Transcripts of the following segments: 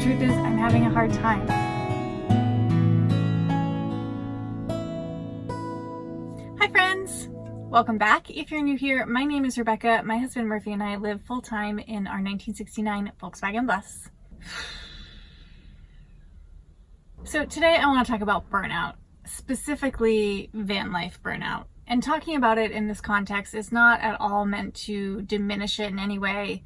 truth is I'm having a hard time. Hi friends! Welcome back. If you're new here, my name is Rebecca. My husband Murphy and I live full-time in our 1969 Volkswagen bus. So today I want to talk about burnout, specifically van life burnout. And talking about it in this context is not at all meant to diminish it in any way.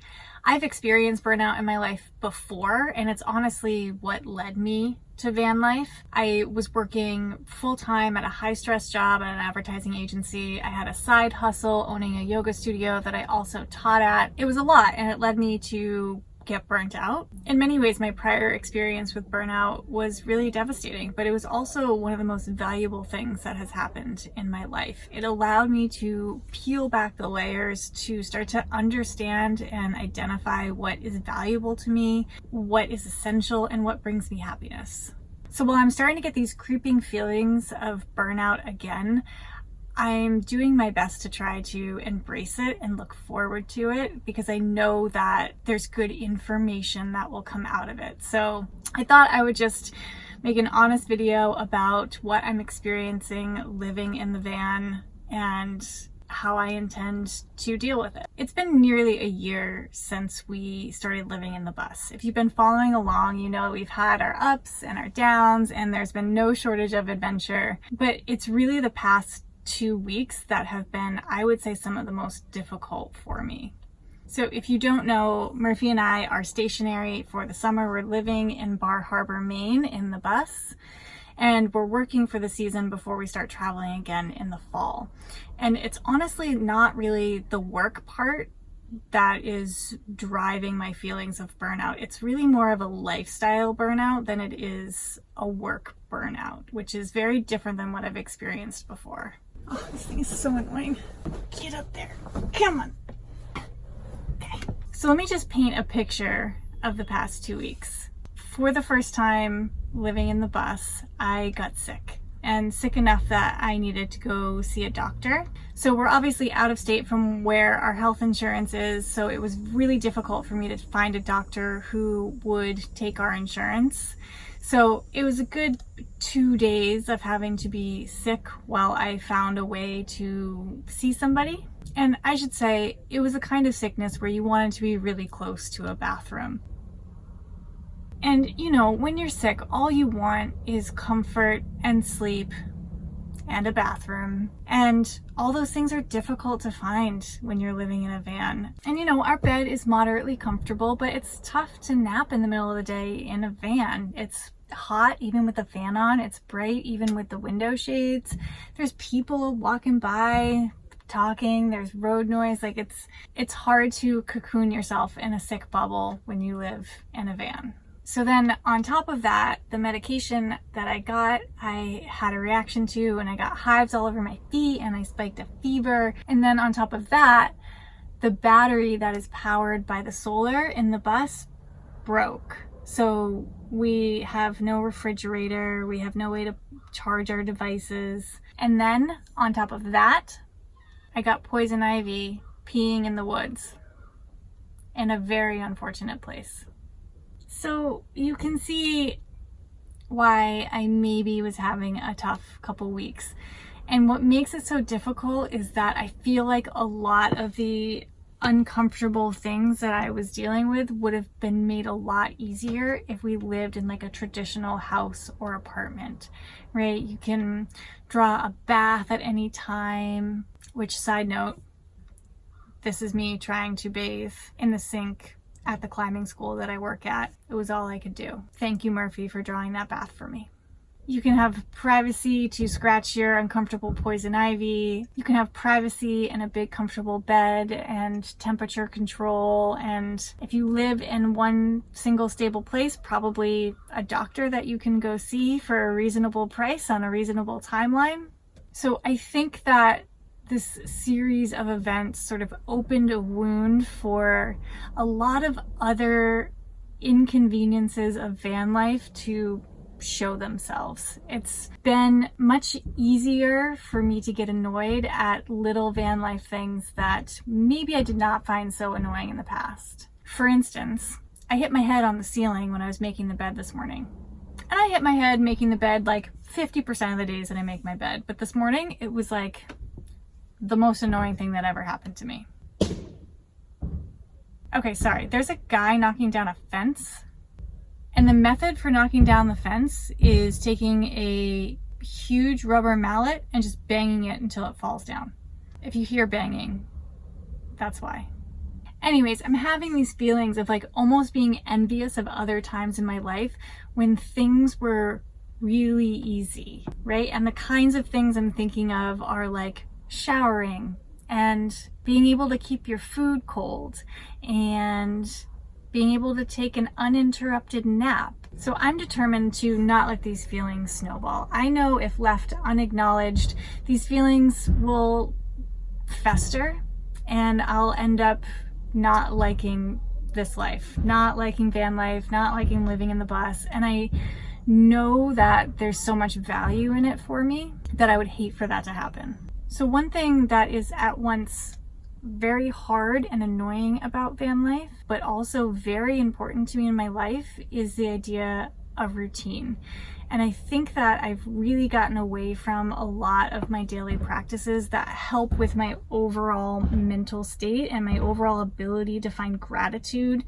I've experienced burnout in my life before, and it's honestly what led me to van life. I was working full-time at a high-stress job at an advertising agency. I had a side hustle owning a yoga studio that I also taught at. It was a lot, and it led me to get burnt out. In many ways, my prior experience with burnout was really devastating, but it was also one of the most valuable things that has happened in my life. It allowed me to peel back the layers, to start to understand and identify what is valuable to me, what is essential, and what brings me happiness. So while I'm starting to get these creeping feelings of burnout again, I'm doing my best to try to embrace it and look forward to it because I know that there's good information that will come out of it. So I thought I would just make an honest video about what I'm experiencing living in the van and how I intend to deal with it. It's been nearly a year since we started living in the bus. If you've been following along, you know we've had our ups and our downs and there's been no shortage of adventure, but it's really the past 2 weeks that have been, I would say, some of the most difficult for me. So if you don't know, Murphy and I are stationary for the summer. We're living in Bar Harbor, Maine in the bus, and we're working for the season before we start traveling again in the fall. And it's honestly not really the work part that is driving my feelings of burnout. It's really more of a lifestyle burnout than it is a work burnout, which is very different than what I've experienced before. Oh, this thing is so annoying. Get up there. Come on. Okay. So let me just paint a picture of the past 2 weeks. For the first time living in the bus, I got sick. And sick enough that I needed to go see a doctor. So we're obviously out of state from where our health insurance is, so it was really difficult for me to find a doctor who would take our insurance. So it was a good 2 days of having to be sick while I found a way to see somebody. And I should say, it was a kind of sickness where you wanted to be really close to a bathroom. And you know, when you're sick, all you want is comfort and sleep and a bathroom. And all those things are difficult to find when you're living in a van. And you know, our bed is moderately comfortable, but it's tough to nap in the middle of the day in a van. It's hot even with the fan on. It's bright even with the window shades. There's people walking by, talking, there's road noise. Like it's hard to cocoon yourself in a sick bubble when you live in a van. So then on top of that, the medication that I got, I had a reaction to, and I got hives all over my feet and I spiked a fever. And then on top of that, the battery that is powered by the solar in the bus broke. So we have no refrigerator, we have no way to charge our devices. And then on top of that, I got poison ivy peeing in the woods in a very unfortunate place. So you can see why I maybe was having a tough couple weeks. And what makes it so difficult is that I feel like a lot of the uncomfortable things that I was dealing with would have been made a lot easier if we lived in like a traditional house or apartment, right? You can draw a bath at any time, which, side note, this is me trying to bathe in the sink at the climbing school that I work at. It was all I could do. Thank you, Murphy, for drawing that bath for me. You can have privacy to scratch your uncomfortable poison ivy. You can have privacy in a big comfortable bed and temperature control. And if you live in one single stable place, probably a doctor that you can go see for a reasonable price on a reasonable timeline. So I think that this series of events sort of opened a wound for a lot of other inconveniences of van life to show themselves. It's been much easier for me to get annoyed at little van life things that maybe I did not find so annoying in the past. For instance, I hit my head on the ceiling when I was making the bed this morning. And I hit my head making the bed like 50% of the days that I make my bed. But this morning, it was like the most annoying thing that ever happened to me. Okay, sorry. There's a guy knocking down a fence. And the method for knocking down the fence is taking a huge rubber mallet and just banging it until it falls down. If you hear banging, that's why. Anyways, I'm having these feelings of like almost being envious of other times in my life when things were really easy, right? And the kinds of things I'm thinking of are like showering and being able to keep your food cold and being able to take an uninterrupted nap. So I'm determined to not let these feelings snowball. I know if left unacknowledged, these feelings will fester and I'll end up not liking this life, not liking van life, not liking living in the bus. And I know that there's so much value in it for me that I would hate for that to happen. So one thing that is at once very hard and annoying about van life, but also very important to me in my life, is the idea of routine. And I think that I've really gotten away from a lot of my daily practices that help with my overall mental state and my overall ability to find gratitude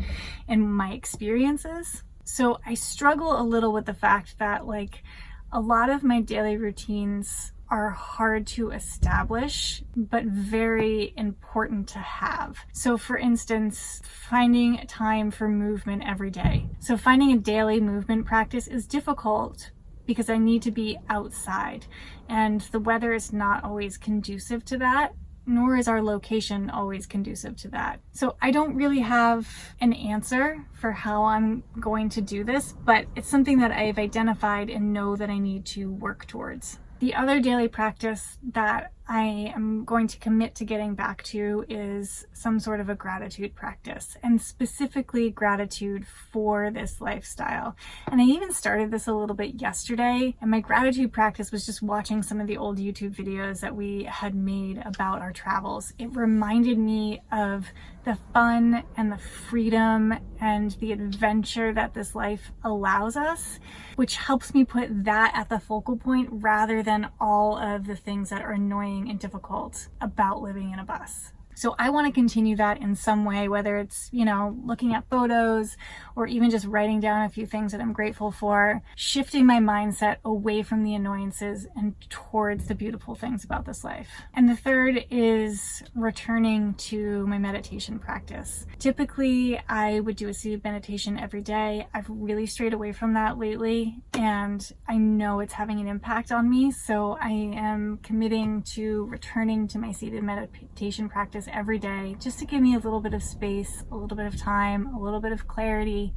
in my experiences. So I struggle a little with the fact that like a lot of my daily routines are hard to establish, but very important to have. So for instance, finding time for movement every day. So finding a daily movement practice is difficult because I need to be outside and the weather is not always conducive to that, nor is our location always conducive to that. So I don't really have an answer for how I'm going to do this, but it's something that I've identified and know that I need to work towards. The other daily practice that I am going to commit to getting back to is some sort of a gratitude practice, and specifically gratitude for this lifestyle. And I even started this a little bit yesterday, and my gratitude practice was just watching some of the old YouTube videos that we had made about our travels. It reminded me of the fun and the freedom and the adventure that this life allows us, which helps me put that at the focal point rather than all of the things that are annoying and difficult about living in a bus. So I want to continue that in some way, whether it's, looking at photos or even just writing down a few things that I'm grateful for, shifting my mindset away from the annoyances and towards the beautiful things about this life. And the third is returning to my meditation practice. Typically, I would do a seated meditation every day. I've really strayed away from that lately, and I know it's having an impact on me. So I am committing to returning to my seated meditation practice every day, just to give me a little bit of space, a little bit of time, a little bit of clarity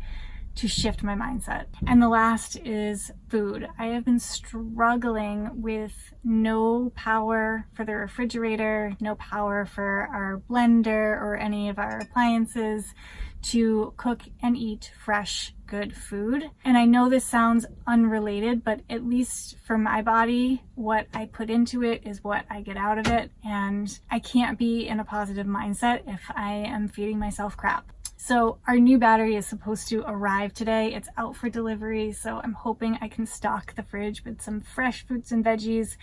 to shift my mindset. And the last is food. I have been struggling with no power for the refrigerator, no power for our blender or any of our appliances to cook and eat fresh, good food. And I know this sounds unrelated, but at least for my body, what I put into it is what I get out of it. And I can't be in a positive mindset if I am feeding myself crap. So our new battery is supposed to arrive today. It's out for delivery, so I'm hoping I can stock the fridge with some fresh fruits and veggies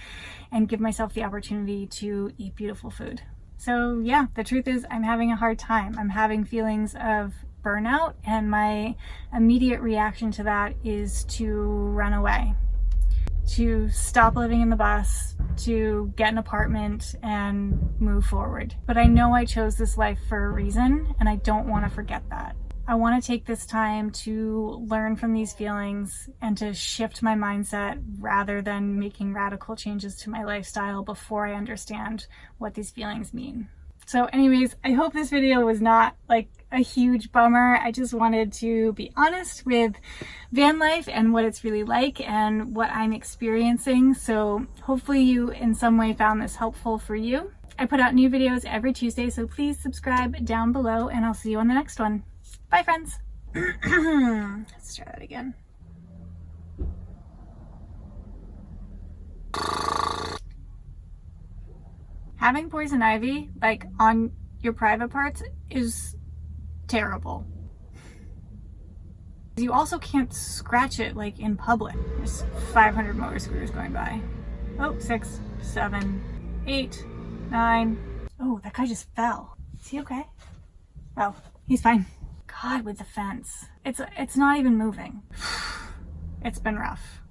and give myself the opportunity to eat beautiful food. So yeah, the truth is I'm having a hard time. I'm having feelings of burnout, and my immediate reaction to that is to run away, to stop living in the bus, to get an apartment and move forward. But I know I chose this life for a reason, and I don't want to forget that. I want to take this time to learn from these feelings and to shift my mindset rather than making radical changes to my lifestyle before I understand what these feelings mean. So anyways, I hope this video was not like a huge bummer. I just wanted to be honest with van life and what it's really like and what I'm experiencing. So hopefully you in some way found this helpful for you. I put out new videos every Tuesday, so please subscribe down below and I'll see you on the next one. Bye friends. Let's try that again. Having poison ivy, like on your private parts, is terrible. You also can't scratch it like in public. There's 500 motor scooters going by. Oh, 6, 7, 8, 9. Oh, that guy just fell. Is he okay? Oh, he's fine. God, with the fence. It's not even moving. It's been rough.